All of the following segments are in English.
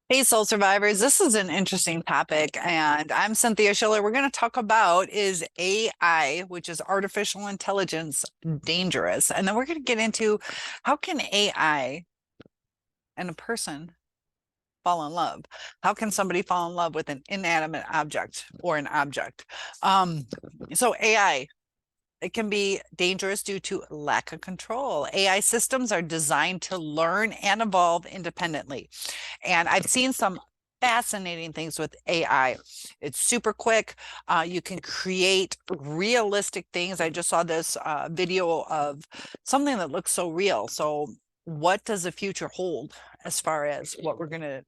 Hey, soul survivors. This is an interesting topic, and I'm Cynthia Schiller. We're going to talk about is AI, which is artificial intelligence, dangerous? And then we're going to get into how can AI and a person fall in love? How can somebody fall in love with an inanimate object or an object? Um, so AI, it can be dangerous due to lack of control. AI systems are designed to learn and evolve independently. And I've seen some fascinating things with AI. It's super quick. You can create realistic things. I just saw this video of something that looks so real. So, what does the future hold as far as what we're going to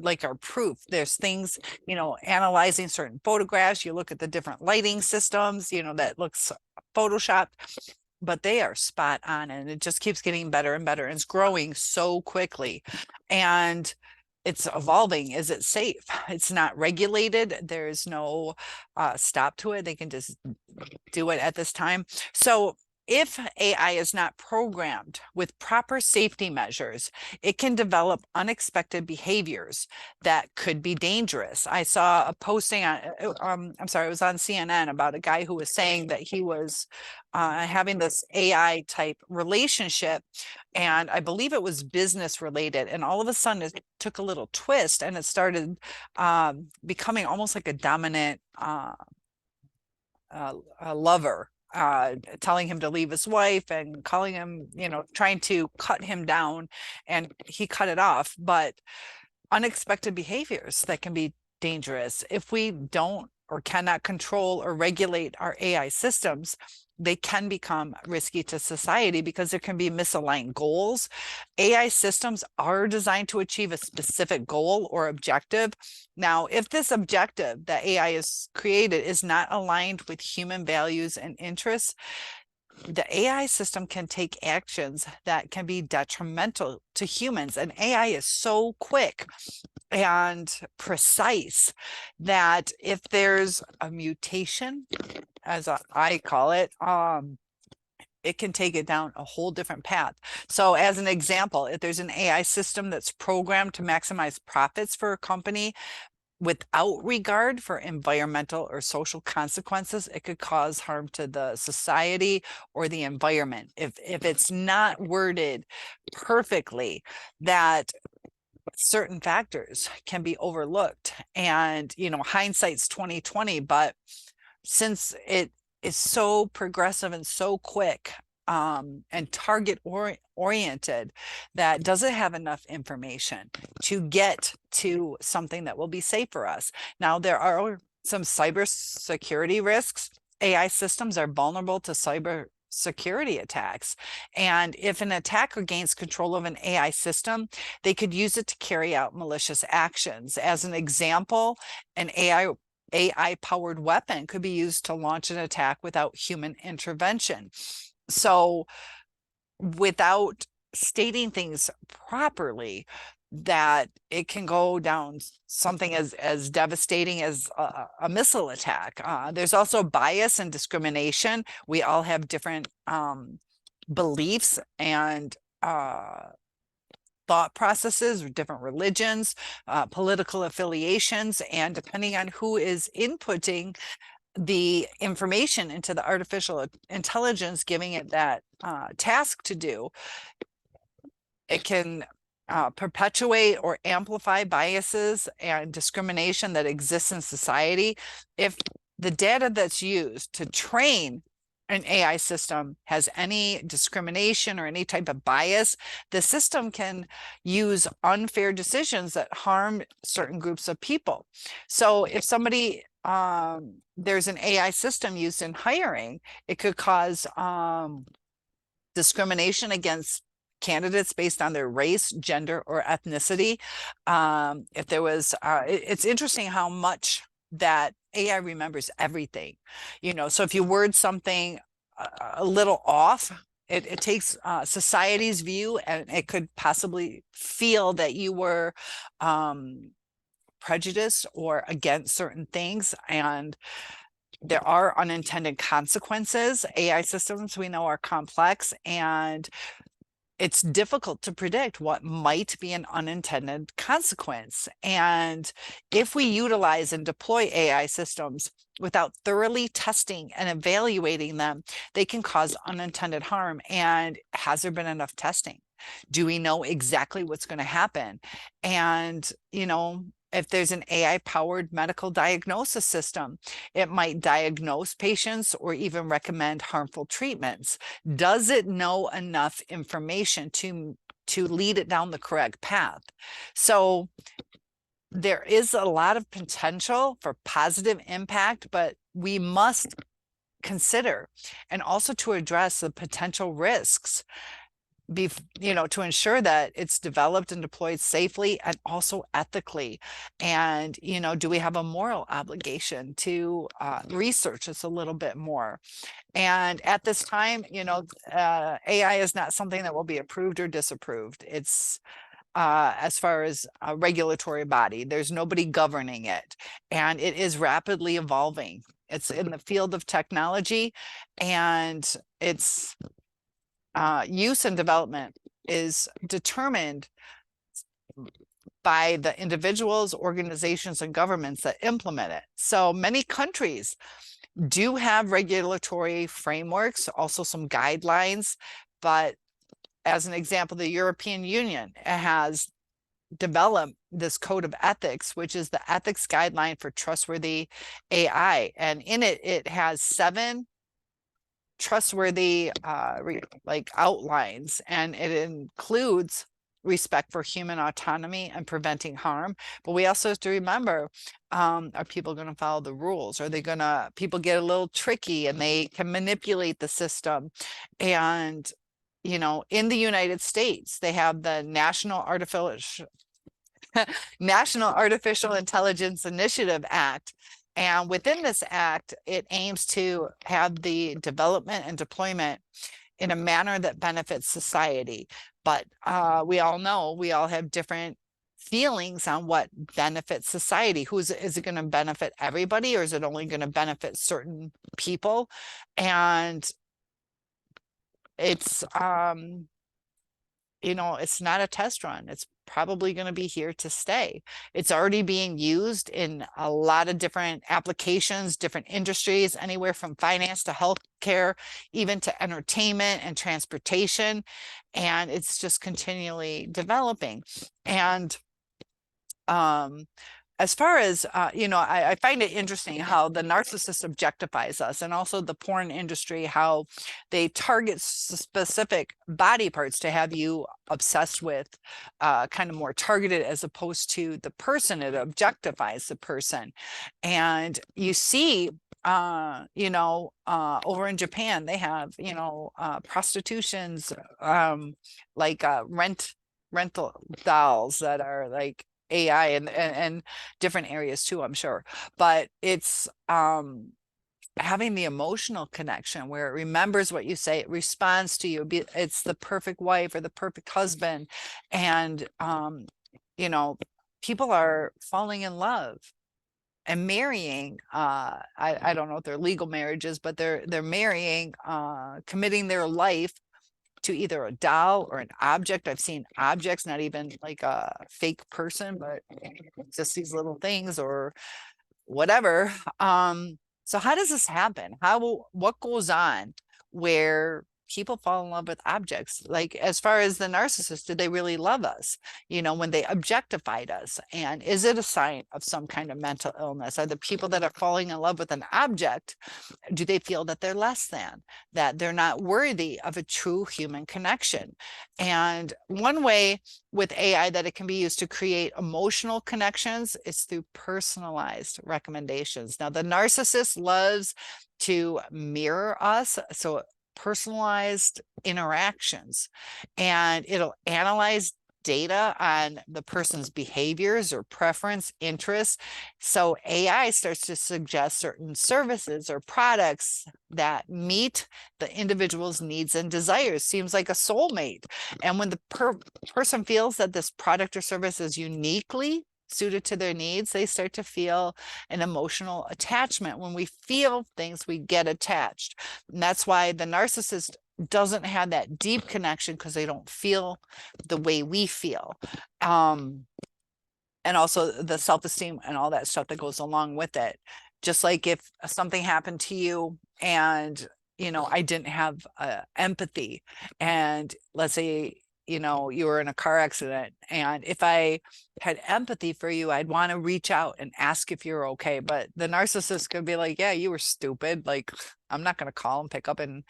like our proof? There's things, analyzing certain photographs. You look at the different lighting systems, that looks photoshopped, but they are spot on, and it just keeps getting better and better, and it's growing so quickly. And it's evolving. Is it safe? It's not regulated. There's no stop to it. They can just do it at this time. So if AI is not programmed with proper safety measures, it can develop unexpected behaviors that could be dangerous. I saw a posting on, I'm sorry, it was on CNN about a guy who was saying that he was having this AI type relationship, and I believe it was business related. And all of a sudden, it took a little twist, and it started becoming almost like a dominant a lover, telling him to leave his wife and calling him, trying to cut him down, and he cut it off. But unexpected behaviors that can be dangerous if we don't or cannot control or regulate our AI systems. They can become risky to society because there can be misaligned goals. AI systems are designed to achieve a specific goal or objective. Now, if this objective that AI is created is not aligned with human values and interests, the AI system can take actions that can be detrimental to humans. And AI is so quick and precise that if there's a mutation, as I call it can take it down a whole different path. So as an example, if there's an AI system that's programmed to maximize profits for a company without regard for environmental or social consequences, it could cause harm to the society or the environment. If it's not worded perfectly, that certain factors can be overlooked. And hindsight's 2020, but since it is so progressive and so quick, and target oriented, that doesn't have enough information to get to something that will be safe for us. Now, there are some cybersecurity risks. AI systems are vulnerable to cyber security attacks. And if an attacker gains control of an AI system, they could use it to carry out malicious actions. As an example, an AI powered weapon could be used to launch an attack without human intervention. So, without stating things properly, that it can go down something as devastating as a missile attack. There's also bias and discrimination. We all have different beliefs and thought processes, different religions, political affiliations, and depending on who is inputting the information into the artificial intelligence, giving it that task to do, it can perpetuate or amplify biases and discrimination that exists in society. If the data that's used to train an AI system has any discrimination or any type of bias, the system can use unfair decisions that harm certain groups of people. So if somebody there's an AI system used in hiring, it could cause discrimination against candidates based on their race, gender, or ethnicity. If there was, it's interesting how much that AI remembers everything. So if you word something a little off, it takes society's view, and it could possibly feel that you were prejudiced or against certain things. And there are unintended consequences. AI systems, we know, are complex, and it's difficult to predict what might be an unintended consequence. And if we utilize and deploy AI systems without thoroughly testing and evaluating them, they can cause unintended harm. And has there been enough testing? Do we know exactly what's going to happen? And, if there's an AI powered medical diagnosis system, it might diagnose patients or even recommend harmful treatments. Does it know enough information to lead it down the correct path? So there is a lot of potential for positive impact, but we must consider and also to address the potential risks to ensure that it's developed and deployed safely and also ethically. And, do we have a moral obligation to research this a little bit more? And at this time, AI is not something that will be approved or disapproved. It's as far as a regulatory body, there's nobody governing it, and it is rapidly evolving. It's in the field of technology, and its use and development is determined by the individuals, organizations, and governments that implement it. So many countries do have regulatory frameworks, also some guidelines, but as an example, the European Union has developed this code of ethics, which is the ethics guideline for trustworthy AI. And in it, it has 7 trustworthy outlines, and it includes respect for human autonomy and preventing harm. But we also have to remember, are people going to follow the rules? Are they people get a little tricky and they can manipulate the system? And in the United States, they have the National Artificial Intelligence Initiative Act. And within this act, it aims to have the development and deployment in a manner that benefits society. But we all know, we all have different feelings on what benefits society. Is it going to benefit everybody, or is it only going to benefit certain people? And it's it's not a test run. It's probably going to be here to stay. It's already being used in a lot of different applications, different industries, anywhere from finance to healthcare, even to entertainment and transportation. And it's just continually developing. And as far as, I find it interesting how the narcissist objectifies us, and also the porn industry, how they target specific body parts to have you obsessed with, kind of more targeted, as opposed to the person. It objectifies the person. And you see, over in Japan, they have, prostitutions, rental dolls that are like AI and different areas too, I'm sure. But it's having the emotional connection where it remembers what you say, it responds to you. It's the perfect wife or the perfect husband. And people are falling in love and marrying. I don't know if they're legal marriages, but they're marrying, committing their life to either a doll or an object. I've seen objects, not even like a fake person, but just these little things or whatever. So how does this happen? What goes on where people fall in love with objects? Like, as far as the narcissist, did they really love us, when they objectified us? And is it a sign of some kind of mental illness? Are the people that are falling in love with an object, do they feel that they're less than, that they're not worthy of a true human connection? And one way with AI that it can be used to create emotional connections is through personalized recommendations. Now, the narcissist loves to mirror us, so personalized interactions, and it'll analyze data on the person's behaviors or preference, interests. So AI starts to suggest certain services or products that meet the individual's needs and desires. Seems like a soulmate. And when the person feels that this product or service is uniquely suited to their needs, they start to feel an emotional attachment. When we feel things, we get attached. And that's why the narcissist doesn't have that deep connection because they don't feel the way we feel. And also the self-esteem and all that stuff that goes along with it. Just like if something happened to you and, I didn't have empathy, and let's say, you were in a car accident, and if I had empathy for you, I'd want to reach out and ask if you're okay. But the narcissist could be like, yeah, you were stupid. Like, I'm not going to call and pick up and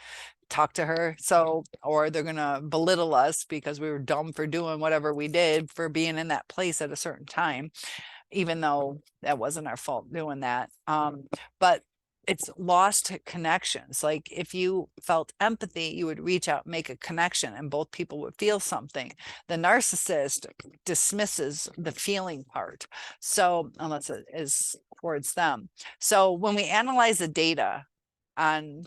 talk to her. So, or they're going to belittle us because we were dumb for doing whatever we did, for being in that place at a certain time, even though that wasn't our fault doing that. But it's lost connections. Like if you felt empathy, you would reach out, make a connection, and both people would feel something. The narcissist dismisses the feeling part. So unless it is towards them. So when we analyze the data on,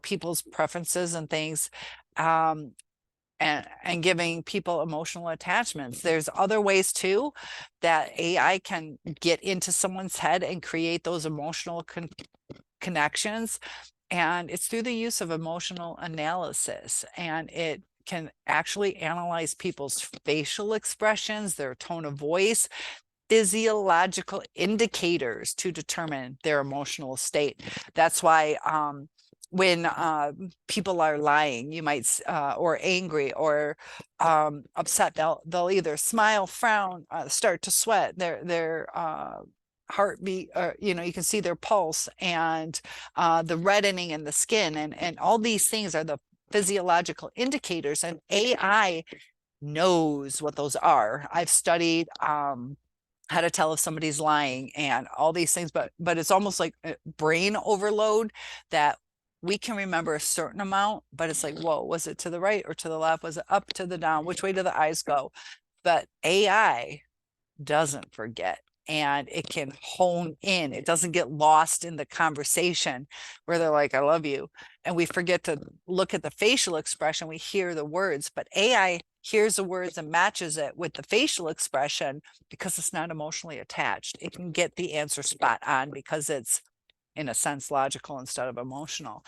people's preferences and things, and giving people emotional attachments, there's other ways too that AI can get into someone's head and create those emotional connections. And it's through the use of emotional analysis, and it can actually analyze people's facial expressions, their tone of voice, physiological indicators to determine their emotional state. That's why when people are lying, you might or angry or upset, they'll either smile, frown, start to sweat, their heartbeat, or you can see their pulse, and the reddening in the skin, and all these things are the physiological indicators, and AI knows what those are. I've studied how to tell if somebody's lying and all these things, but it's almost like brain overload, that we can remember a certain amount, but it's like, whoa, was it to the right or to the left? Was it up, to the down? Which way do the eyes go? But AI doesn't forget, and it can hone in. It doesn't get lost in the conversation where they're like, I love you, and we forget to look at the facial expression. We hear the words, but AI hears the words and matches it with the facial expression because it's not emotionally attached. It can get the answer spot on because it's, in a sense, logical instead of emotional.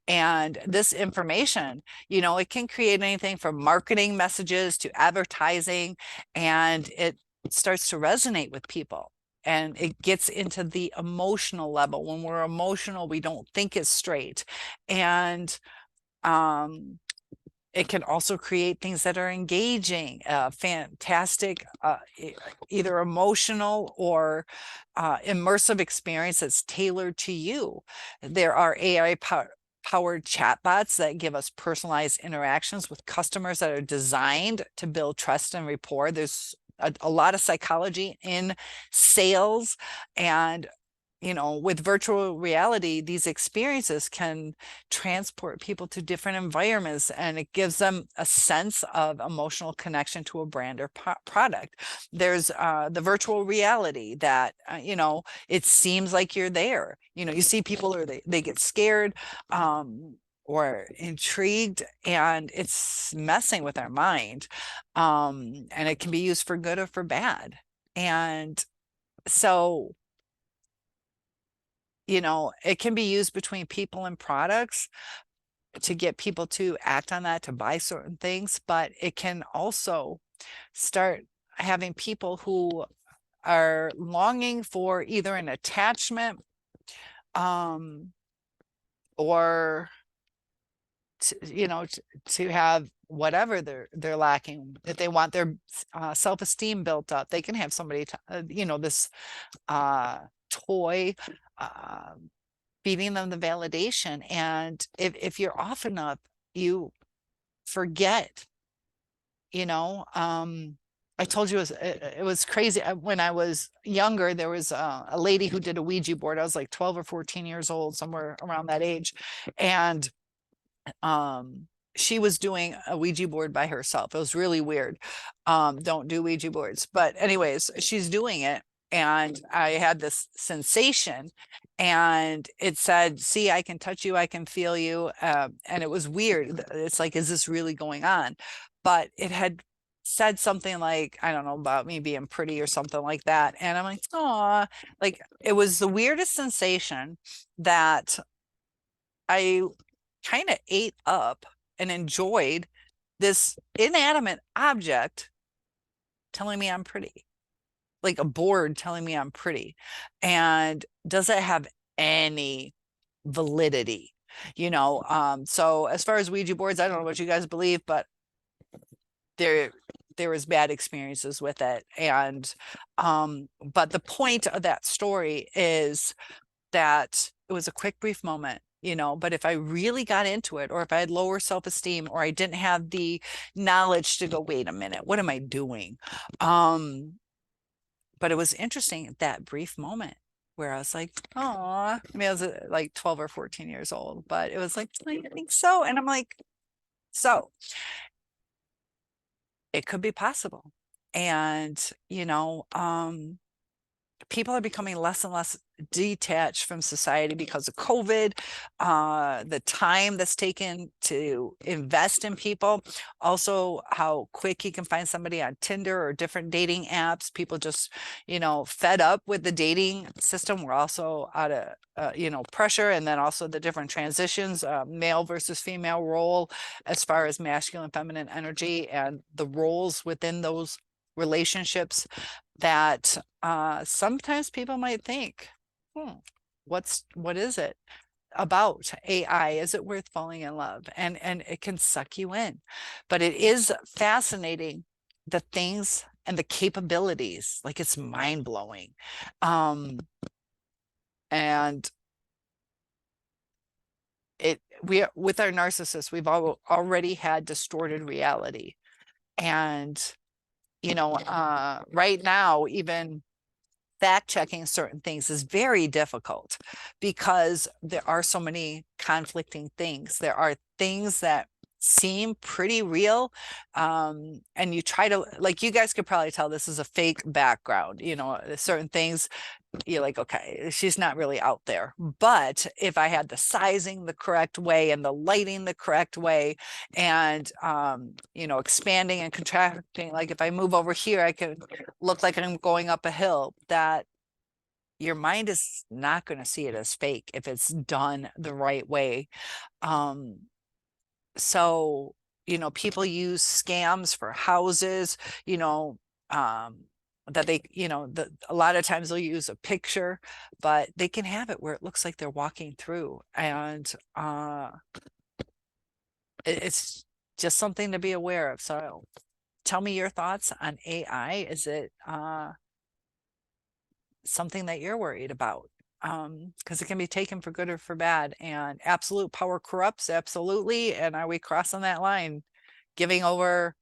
And this information, it can create anything from marketing messages to advertising, and it starts to resonate with people. And it gets into the emotional level. When we're emotional, we don't think it's straight. And it can also create things that are engaging, fantastic, either emotional or immersive experience that's tailored to you. There are AI powered chatbots that give us personalized interactions with customers that are designed to build trust and rapport. There's a lot of psychology in sales, and with virtual reality, these experiences can transport people to different environments, and it gives them a sense of emotional connection to a brand or product. There's the virtual reality that, it seems like you're there. You see people, or they get scared or intrigued, and it's messing with our mind. And it can be used for good or for bad. And so, it can be used between people and products to get people to act on that, to buy certain things, but it can also start having people who are longing for either an attachment, or to have whatever they're lacking. If they want their self-esteem built up, they can have somebody this toy feeding them the validation. And if you're off enough, you forget. I told you it was crazy. When I was younger, there was a lady who did a Ouija board. I was like 12 or 14 years old, somewhere around that age. And she was doing a Ouija board by herself. It was really weird. Don't do Ouija boards. But anyways, she's doing it. And I had this sensation, and it said, see, I can touch you, I can feel you. And it was weird. It's like, is this really going on? But it had said something like, I don't know, about me being pretty or something like that. And I'm like, oh, like, it was the weirdest sensation that I kind of ate up. and enjoyed this inanimate object telling me I'm pretty, like a board telling me I'm pretty. And does it have any validity? So as far as Ouija boards, I don't know what you guys believe, but there there was bad experiences with it. And but the point of that story is that it was a quick, brief moment, but if I really got into it, or if I had lower self-esteem, or I didn't have the knowledge to go, wait a minute, what am I doing? But it was interesting, that brief moment where I was like, oh, I mean, I was like 12 or 14 years old, but it was like, I think so. And I'm like, so it could be possible. And, people are becoming less and less detached from society because of COVID, the time that's taken to invest in people, also how quick you can find somebody on Tinder or different dating apps. People just, fed up with the dating system. We're also out of, pressure, and then also the different transitions, male versus female role, as far as masculine, feminine energy, and the roles within those relationships, that sometimes people might think, what is it about AI? Is it worth falling in love? And it can suck you in. But it is fascinating, the things and the capabilities, like it's mind-blowing. And we, with our narcissists, we've already had distorted reality. And right now, even fact checking certain things is very difficult, because there are so many conflicting things. There are things that seem pretty real, and you try to, like, you guys could probably tell this is a fake background, certain things you're like, okay, she's not really out there. But if I had the sizing the correct way, and the lighting the correct way, and expanding and contracting, like if I move over here, I could look like I'm going up a hill, that your mind is not going to see it as fake if it's done the right way. So people use scams for houses, um that they, a lot of times they'll use a picture, but they can have it where it looks like they're walking through. And it's just something to be aware of. So tell me your thoughts on AI. Is it something that you're worried about? Because it can be taken for good or for bad, and absolute power corrupts, absolutely. And are we crossing that line, giving over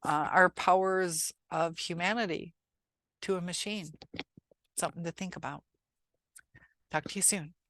our powers of humanity to a machine? Something to think about. Talk to you soon.